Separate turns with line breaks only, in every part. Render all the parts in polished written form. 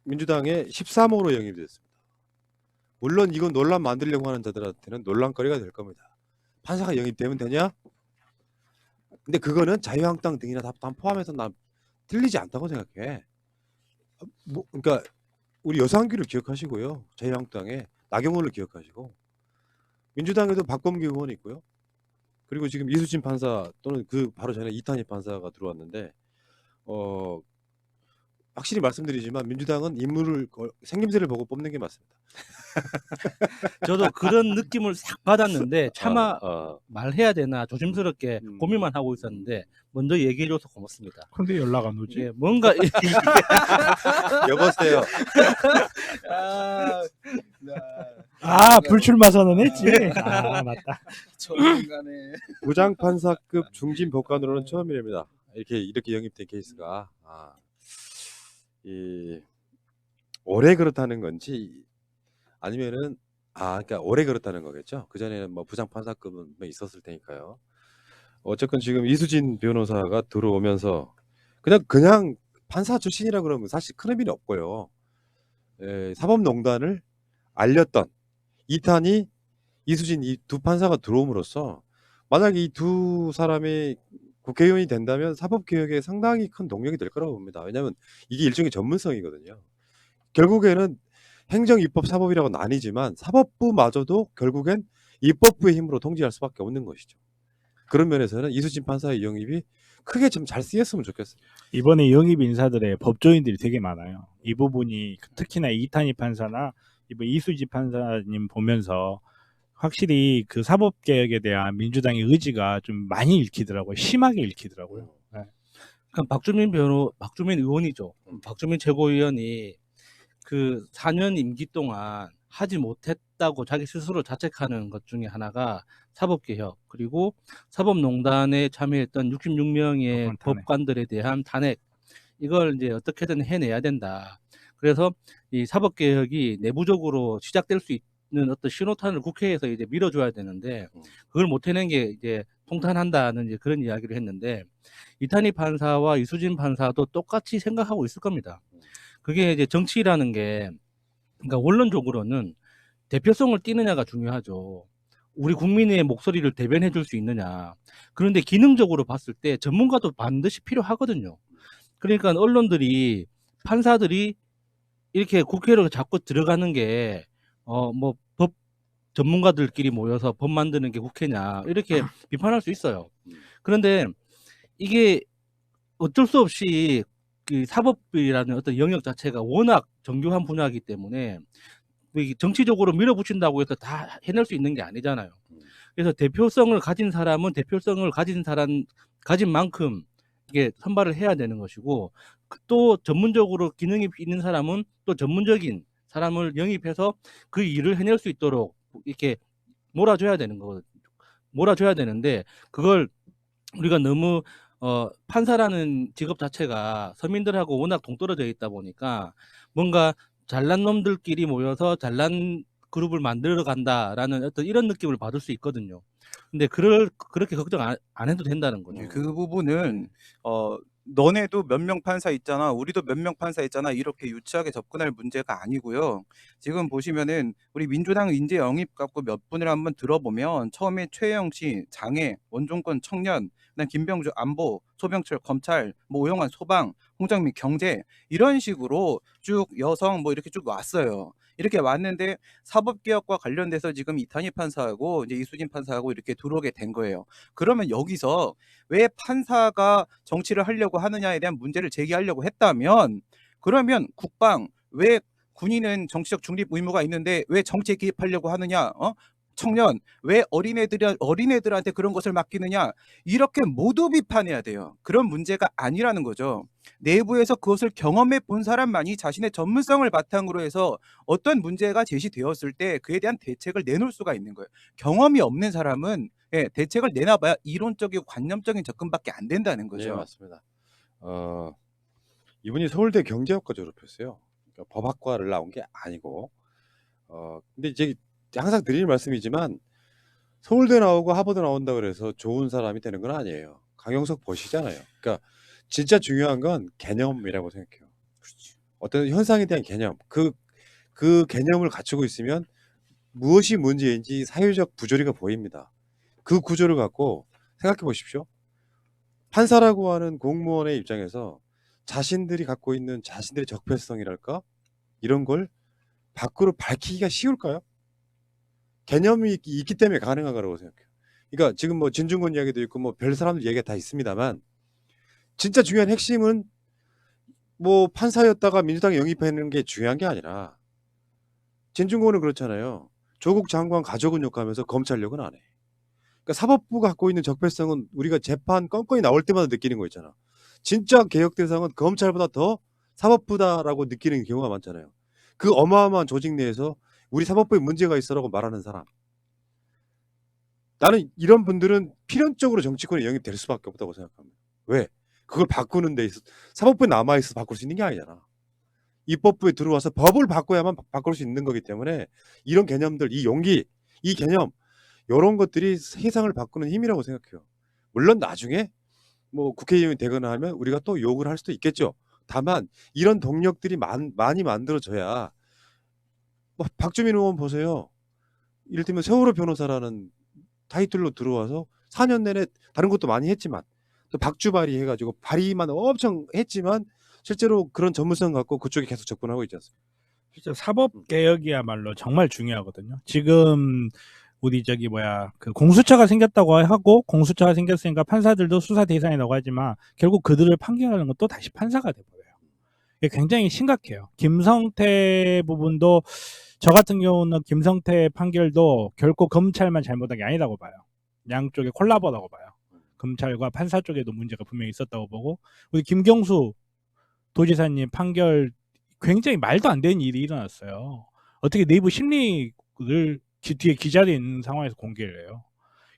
민주당에 13호로 영입이 됐습니다. 물론 이건 논란 만들려고 하는 자들한테는 논란거리가 될 겁니다. 판사가 영입되면 되냐? 근데 그거는 자유한국당 등이나 다 포함해서 난 틀리지 않다고 생각해. 그러니까 우리 여상규를 기억하시고요. 자유한국당에 나경원을 기억하시고 민주당에도 박범계 의원이 있고요. 그리고 지금 이수진 판사 또는 그 바로 전에 이탄희 판사가 들어왔는데 확실히 말씀드리지만 민주당은 인물을 생김새를 보고 뽑는 게 맞습니다.
저도 그런 느낌을 싹 받았는데 차마
아.
말해야 되나 조심스럽게 고민만 하고 있었는데 먼저 얘기해줘서 고맙습니다.
근데 연락 안 오지?
예, 뭔가
여보세요.
불출마 선언했지. 맞다.
조만간에
부장판사급 중진 법관으로는 처음이랍니다. 이렇게 영입된 케이스가 올해 그렇다는 건지 아니면은 그러니까 올해 그렇다는 거겠죠. 그 전에는 뭐 부장판사급은 뭐 있었을 테니까요. 어쨌건 지금 이수진 변호사가 들어오면서 그냥 판사 출신이라 그러면 사실 큰 의미는 없고요. 사법농단을 알렸던 이탄희, 이수진 이 두 판사가 들어옴으로써 만약 이 두 사람이 국회의원이 된다면 사법개혁에 상당히 큰 동력이 될 거라고 봅니다. 왜냐하면 이게 일종의 전문성이거든요. 결국에는 행정, 입법, 사법이라고 나뉘지만 사법부마저도 결국엔 입법부의 힘으로 통제할 수밖에 없는 것이죠. 그런 면에서는 이수진 판사의 영입이 크게 좀 잘 쓰였으면 좋겠어요.
이번에 영입 인사들의 법조인들이 되게 많아요. 이 부분이 특히나 이탄희 판사나 이번 이수지 판사님 보면서 확실히 그 사법개혁에 대한 민주당의 의지가 좀 많이 읽히더라고요. 심하게 읽히더라고요. 네.
그러니까 박주민 의원이죠. 박주민 최고위원이 그 4년 임기 동안 하지 못했다고 자기 스스로 자책하는 것 중에 하나가 사법개혁 그리고 사법농단에 참여했던 66명의 법관들에 대한 탄핵 이걸 이제 어떻게든 해내야 된다. 그래서 이 사법개혁이 내부적으로 시작될 수 있는 어떤 신호탄을 국회에서 이제 밀어줘야 되는데 그걸 못 해낸 게 이제 통탄한다는 이제 그런 이야기를 했는데 이탄희 판사와 이수진 판사도 똑같이 생각하고 있을 겁니다. 그게 이제 정치라는 게 그러니까 원론적으로는 대표성을 띠느냐가 중요하죠. 우리 국민의 목소리를 대변해 줄 수 있느냐. 그런데 기능적으로 봤을 때 전문가도 반드시 필요하거든요. 그러니까 언론들이 판사들이 이렇게 국회로 자꾸 들어가는 게 뭐 법 전문가들끼리 모여서 법 만드는 게 국회냐 이렇게 비판할 수 있어요. 그런데 이게 어쩔 수 없이 그 사법이라는 어떤 영역 자체가 워낙 정교한 분야이기 때문에 정치적으로 밀어붙인다고 해서 다 해낼 수 있는 게 아니잖아요. 그래서 대표성을 가진 사람은 대표성을 가진 만큼 이게 선발을 해야 되는 것이고 또 전문적으로 기능이 있는 사람은 또 전문적인 사람을 영입해서 그 일을 해낼 수 있도록 이렇게 몰아줘야 되는데 그걸 우리가 너무 판사라는 직업 자체가 서민들하고 워낙 동떨어져 있다 보니까 뭔가 잘난 놈들끼리 모여서 잘난 그룹을 만들어 간다라는 어떤 이런 느낌을 받을 수 있거든요. 근데 그렇게 걱정 안 해도 된다는 거죠.
그 부분은 너네도 몇 명 판사 있잖아, 우리도 몇 명 판사 있잖아, 이렇게 유치하게 접근할 문제가 아니고요. 지금 보시면은 우리 민주당 인재 영입 갖고 몇 분을 한번 들어보면 처음에 최영 씨, 장애, 원종권 청년, 그다음 김병주 안보, 소병철 검찰, 뭐 오영환 소방, 홍정민 경제 이런 식으로 쭉 여성 뭐 이렇게 쭉 왔어요. 이렇게 왔는데 사법개혁과 관련돼서 지금 이탄희 판사하고 이제 이수진 판사하고 이렇게 들어오게 된 거예요. 그러면 여기서 왜 판사가 정치를 하려고 하느냐에 대한 문제를 제기하려고 했다면 그러면 국방 왜 군인은 정치적 중립 의무가 있는데 왜 정치에 개입하려고 하느냐? 청년 왜 어린애들한테 그런 것을 맡기느냐? 이렇게 모두 비판해야 돼요. 그런 문제가 아니라는 거죠. 내부에서 그것을 경험해 본 사람만이 자신의 전문성을 바탕으로 해서 어떤 문제가 제시되었을 때 그에 대한 대책을 내놓을 수가 있는 거예요. 경험이 없는 사람은 대책을 내놔봐야 이론적이고 관념적인 접근밖에 안 된다는 거죠.
네, 맞습니다. 이분이 서울대 경제학과 졸업했어요. 그러니까 법학과를 나온 게 아니고 근데 이제 항상 드리는 말씀이지만 서울대 나오고 하버드 나온다 그래서 좋은 사람이 되는 건 아니에요. 강용석 보시잖아요. 그러니까 진짜 중요한 건 개념이라고 생각해요. 어떤 현상에 대한 개념, 그 개념을 갖추고 있으면 무엇이 문제인지 사회적 부조리가 보입니다. 그 구조를 갖고 생각해 보십시오. 판사라고 하는 공무원의 입장에서 자신들이 갖고 있는 자신들의 적폐성이랄까 이런 걸 밖으로 밝히기가 쉬울까요? 개념이 있기 때문에 가능한 거라고 생각해요. 그러니까 지금 뭐 진중권 이야기도 있고 뭐 별 사람들 얘기가 다 있습니다만 진짜 중요한 핵심은 뭐 판사였다가 민주당에 영입하는 게 중요한 게 아니라 진중권은 그렇잖아요. 조국 장관 가족은 욕하면서 검찰력은 안 해. 그러니까 사법부가 갖고 있는 적폐성은 우리가 재판 건건이 나올 때마다 느끼는 거 있잖아. 진짜 개혁 대상은 검찰보다 더 사법부다라고 느끼는 경우가 많잖아요. 그 어마어마한 조직 내에서 우리 사법부에 문제가 있어라고 말하는 사람. 나는 이런 분들은 필연적으로 정치권에 영입될 수밖에 없다고 생각합니다. 왜? 그걸 바꾸는 데 있어 사법부에 남아 있어서 바꿀 수 있는 게 아니잖아. 입법부에 들어와서 법을 바꿔야만 바꿀 수 있는 거기 때문에 이런 개념들, 이 용기, 이 개념 이런 것들이 세상을 바꾸는 힘이라고 생각해요. 물론 나중에 뭐 국회의원이 되거나 하면 우리가 또 욕을 할 수도 있겠죠. 다만 이런 동력들이 많이 만들어져야 뭐 박주민 의원 보세요. 이를테면 세월호 변호사라는 타이틀로 들어와서 4년 내내 다른 것도 많이 했지만 또 박주발이 해가지고 발의만 엄청 했지만 실제로 그런 전문성 갖고 그쪽에 계속 접근하고 있지 않습니까?
진짜 사법 개혁이야말로 정말 중요하거든요. 지금 우리 그 공수처가 생겼다고 하고 공수처가 생겼으니까 판사들도 수사 대상이라고 하지만 결국 그들을 판결하는 건 또 다시 판사가 돼버려요. 이게 굉장히 심각해요. 김성태 부분도 저 같은 경우는 김성태 판결도 결코 검찰만 잘못한 게 아니라고 봐요. 양쪽의 콜라보라고 봐요. 검찰과 판사 쪽에도 문제가 분명히 있었다고 보고 우리 김경수 도지사님 판결 굉장히 말도 안 되는 일이 일어났어요. 어떻게 내부 심리를 뒤에 기자들이 있는 상황에서 공개를 해요.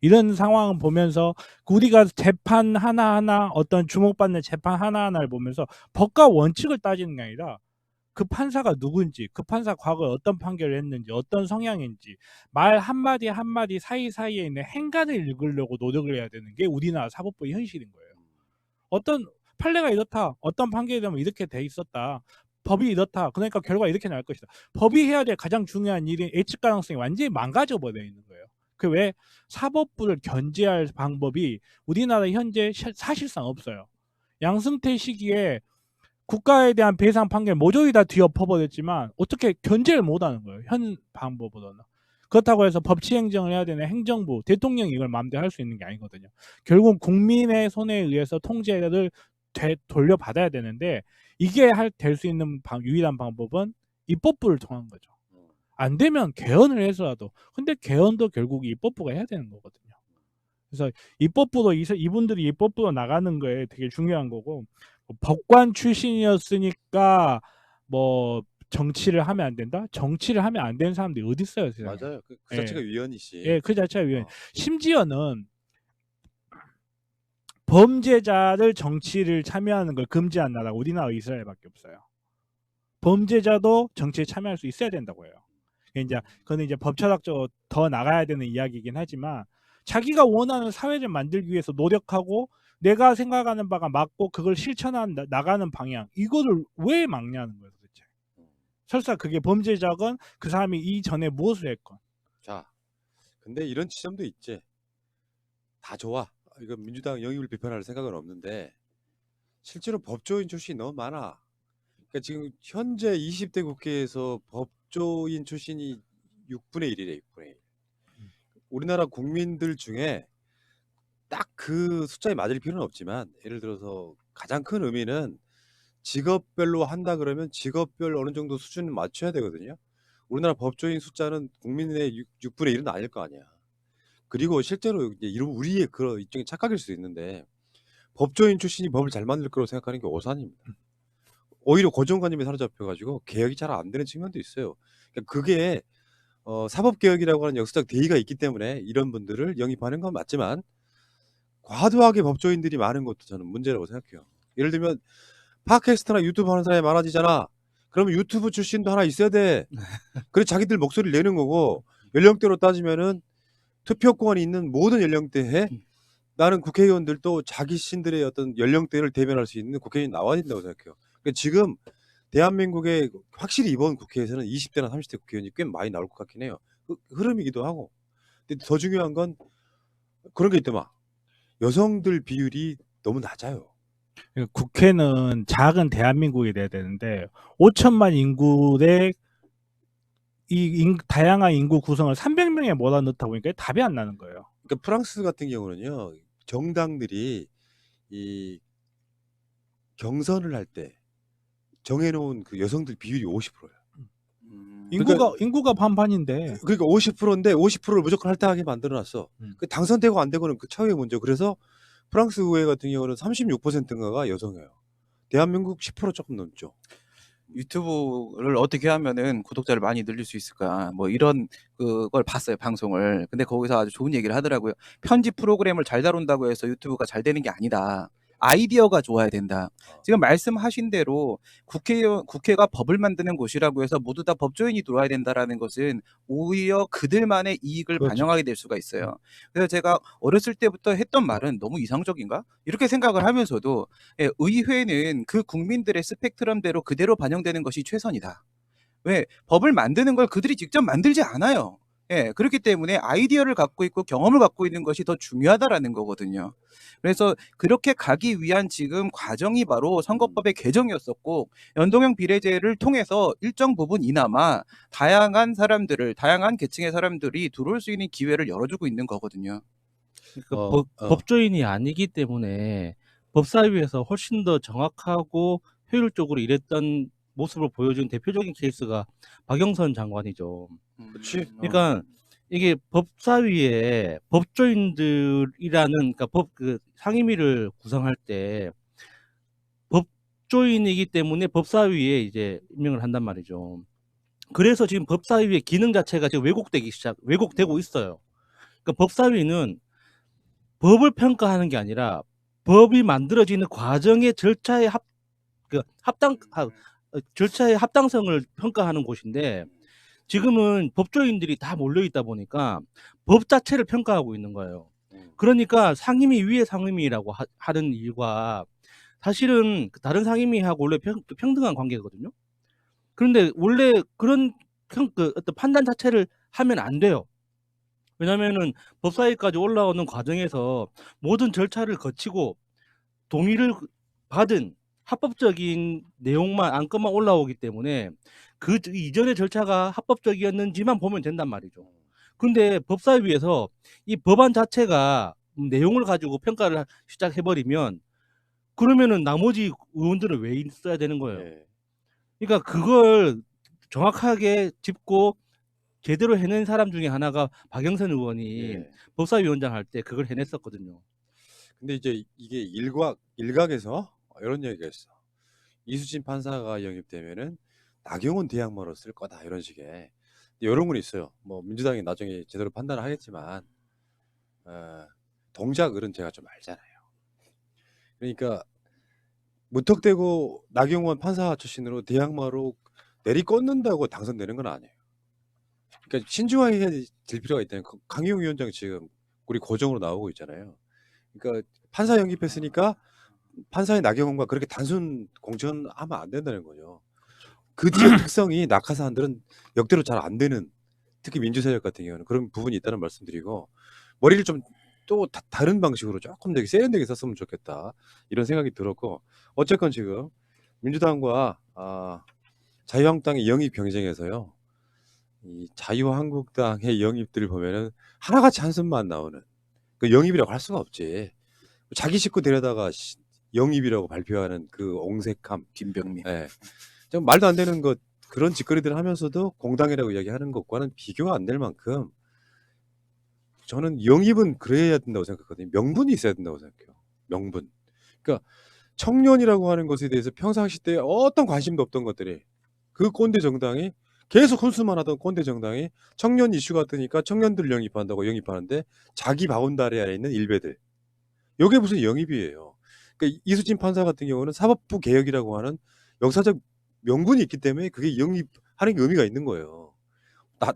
이런 상황을 보면서 우리가 재판 하나하나 어떤 주목받는 재판 하나하나를 보면서 법과 원칙을 따지는 게 아니라 그 판사가 누군지, 그 판사 과거에 어떤 판결을 했는지, 어떤 성향인지 말 한마디 한마디 사이사이에 있는 행간을 읽으려고 노력을 해야 되는 게 우리나라 사법부의 현실인 거예요. 어떤 판례가 이렇다, 어떤 판결이 되면 이렇게 돼 있었다, 법이 이렇다, 그러니까 결과가 이렇게 나올 것이다. 법이 해야 될 가장 중요한 일인 예측 가능성이 완전히 망가져 버려 있는 거예요. 그 왜 사법부를 견제할 방법이 우리나라 현재 사실상 없어요. 양승태 시기에 국가에 대한 배상 판결 모조리 다 뒤엎어버렸지만 어떻게 견제를 못하는 거예요. 현 방법으로는. 그렇다고 해서 법치행정을 해야 되는 행정부, 대통령이 이걸 마음대로 할 수 있는 게 아니거든요. 결국 국민의 손에 의해서 통제를 돌려받아야 되는데 이게 될 수 있는 유일한 방법은 입법부를 통한 거죠. 안 되면 개헌을 해서라도. 근데 개헌도 결국 입법부가 해야 되는 거거든요. 그래서 입법부로 이분들이 입법부로 나가는 거에 되게 중요한 거고 법관 출신이었으니까 뭐 정치를 하면 안 된다? 정치를 하면 안 되는 사람들이 어디 있어요, 세상에.
맞아요. 그
예.
자체가 위헌이지.
예, 그 자체가 위헌.
어.
심지어는 범죄자를 정치를 참여하는 걸 금지한 나라가 우리나라 이스라엘밖에 없어요. 범죄자도 정치에 참여할 수 있어야 된다고 해요. 그거는 이제 법철학적으로 더 나가야 되는 이야기이긴 하지만 자기가 원하는 사회를 만들기 위해서 노력하고 내가 생각하는 바가 맞고 그걸 나가는 방향 이거를 왜 막냐는 거예요 도대체. 설사 그게 범죄자건 그 사람이 이전에 무엇을 했건.
자, 근데 이런 지점도 있지. 다 좋아. 이거 민주당 영입을 비판할 생각은 없는데 실제로 법조인 출신이 너무 많아. 그러니까 지금 현재 20대 국회에서 법조인 출신이 6분의 1이래. 6분의 1. 우리나라 국민들 중에 딱 그 숫자에 맞을 필요는 없지만 예를 들어서 가장 큰 의미는 직업별로 한다 그러면 직업별 어느 정도 수준을 맞춰야 되거든요. 우리나라 법조인 숫자는 국민의 6분의 1은 아닐 거 아니야. 그리고 실제로 이제 이런 우리의 그런 일종의 착각일 수도 있는데 법조인 출신이 법을 잘 만들 거라고 생각하는 게 오산입니다. 오히려 고정관념에 사로잡혀가지고 개혁이 잘 안 되는 측면도 있어요. 그러니까 그게 사법개혁이라고 하는 역사적 대의가 있기 때문에 이런 분들을 영입하는 건 맞지만 과도하게 법조인들이 많은 것도 저는 문제라고 생각해요. 예를 들면 팟캐스트나 유튜브 하는 사람이 많아지잖아. 그러면 유튜브 출신도 하나 있어야 돼. 그래 자기들 목소리를 내는 거고 연령대로 따지면은 투표권이 있는 모든 연령대에 나는 국회의원들도 자기 신들의 어떤 연령대를 대변할 수 있는 국회의원 나와야 된다고 생각해요. 그러니까 지금 대한민국에 확실히 이번 국회에서는 20대나 30대 국회의원이 꽤 많이 나올 것 같긴 해요. 흐름이기도 하고. 근데 더 중요한 건 그런 게 있더만. 여성들 비율이 너무 낮아요.
국회는 작은 대한민국이 돼야 되는데 5천만 인구 대 다양한 인구 구성을 300명에 몰아넣다 보니까 답이 안 나는 거예요.
그러니까 프랑스 같은 경우는요. 정당들이 이 경선을 할 때 정해놓은 그 여성들 비율이 50%예요.
인구가 반반인데.
그러니까 50%인데 50%를 무조건 할당하게 만들어놨어. 그 당선되고 안 되고는 그 차후의 문제. 그래서 프랑스 의회 같은 경우는 36%인가가 여성이에요. 대한민국 10% 조금 넘죠.
유튜브를 어떻게 하면은 구독자를 많이 늘릴 수 있을까? 뭐 이런 그걸 봤어요, 방송을. 근데 거기서 아주 좋은 얘기를 하더라고요. 편집 프로그램을 잘 다룬다고 해서 유튜브가 잘 되는 게 아니다. 아이디어가 좋아야 된다. 지금 말씀하신 대로 국회가 법을 만드는 곳이라고 해서 모두 다 법조인이 들어와야 된다라는 것은 오히려 그들만의 이익을
그렇죠.
반영하게 될 수가 있어요. 그래서 제가 어렸을 때부터 했던 말은 너무 이상적인가? 이렇게 생각을 하면서도 예, 의회는 그 국민들의 스펙트럼대로 그대로 반영되는 것이 최선이다. 왜? 법을 만드는 걸 그들이 직접 만들지 않아요. 예, 그렇기 때문에 아이디어를 갖고 있고 경험을 갖고 있는 것이 더 중요하다라는 거거든요. 그래서 그렇게 가기 위한 지금 과정이 바로 선거법의 개정이었었고, 연동형 비례제를 통해서 일정 부분 이나마 다양한 사람들을, 다양한 계층의 사람들이 들어올 수 있는 기회를 열어주고 있는 거거든요.
그러니까 법조인이 아니기 때문에 법사위에서 훨씬 더 정확하고 효율적으로 일했던 모습을 보여준 대표적인 케이스가 박영선 장관이죠.
그치?
그러니까 이게 법사위에 법조인들이라는, 그러니까 그 상임위를 구성할 때 법조인이기 때문에 법사위에 이제 임명을 한단 말이죠. 그래서 지금 법사위의 기능 자체가 지금 왜곡되고 있어요. 그러니까 법사위는 법을 평가하는 게 아니라 법이 만들어지는 과정의 절차의 절차의 합당성을 평가하는 곳인데, 지금은 법조인들이 다 몰려 있다 보니까 법 자체를 평가하고 있는 거예요. 그러니까 상임위 위에 상임위라고 하는 일과 사실은 다른 상임위하고 원래 평등한 관계거든요. 그런데 원래 그런 어떤 판단 자체를 하면 안 돼요. 왜냐면은 법사위까지 올라오는 과정에서 모든 절차를 거치고 동의를 받은 합법적인 내용만, 안건만 올라오기 때문에 그 이전의 절차가 합법적이었는지만 보면 된단 말이죠. 근데 법사위에서 이 법안 자체가 내용을 가지고 평가를 시작해버리면 그러면은 나머지 의원들은 왜 있어야 되는 거예요.
예.
그러니까 그걸 정확하게 짚고 제대로 해낸 사람 중에 하나가 박영선 의원이
예.
법사위원장 할 때 그걸 해냈었거든요.
근데 이제 이게 일각에서 이런 얘기가 있어. 이수진 판사가 영입되면은 나경원 대항마로 쓸 거다 이런 식의 이런 건 있어요. 뭐 민주당이 나중에 제대로 판단을 하겠지만 동작을은 제가 좀 알잖아요. 그러니까 무턱대고 나경원 판사 출신으로 대항마로 내리꽂는다고 당선되는 건 아니에요. 그러니까 신중하게 해야 될 필요가 있다는. 강희용 위원장 지금 우리 고정으로 나오고 있잖아요. 그러니까 판사 영입했으니까 판사의 나경원과 그렇게 단순 공천하면 안 된다는 거죠. 그 지역 특성이 낙하산들은 역대로 잘 안 되는, 특히 민주세력 같은 경우는 그런 부분이 있다는 말씀드리고, 머리를 좀 또 다른 방식으로 조금 되게 세련되게 썼으면 좋겠다 이런 생각이 들었고, 어쨌건 지금 민주당과 자유한국당의 영입 경쟁에서요, 이 자유한국당의 영입들을 보면은 하나같이 한숨만 나오는, 그 영입이라고 할 수가 없지. 자기 식구 데려다가 영입이라고 발표하는 그 옹색함,
김병민.
예. 좀 말도 안 되는 것, 그런 짓거리들을 하면서도 공당이라고 이야기하는 것과는 비교가 안 될 만큼 저는 영입은 그래야 된다고 생각하거든요. 명분이 있어야 된다고 생각해요. 명분. 그러니까 청년이라고 하는 것에 대해서 평상시 때 어떤 관심도 없던 것들이, 그 꼰대 정당이 계속 혼수만 하던 꼰대 정당이 청년 이슈가 뜨니까 청년들 영입한다고 영입하는데 자기 바운다리 안에 있는 일베들, 이게 무슨 영입이에요. 그러니까 이수진 판사 같은 경우는 사법부 개혁이라고 하는 역사적 명분이 있기 때문에 그게 영입하는 게 의미가 있는 거예요.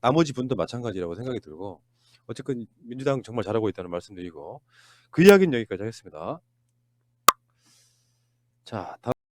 나머지 분도 마찬가지라고 생각이 들고, 어쨌든 민주당 정말 잘하고 있다는 말씀드리고, 그 이야기는 여기까지 하겠습니다. 자, 다음.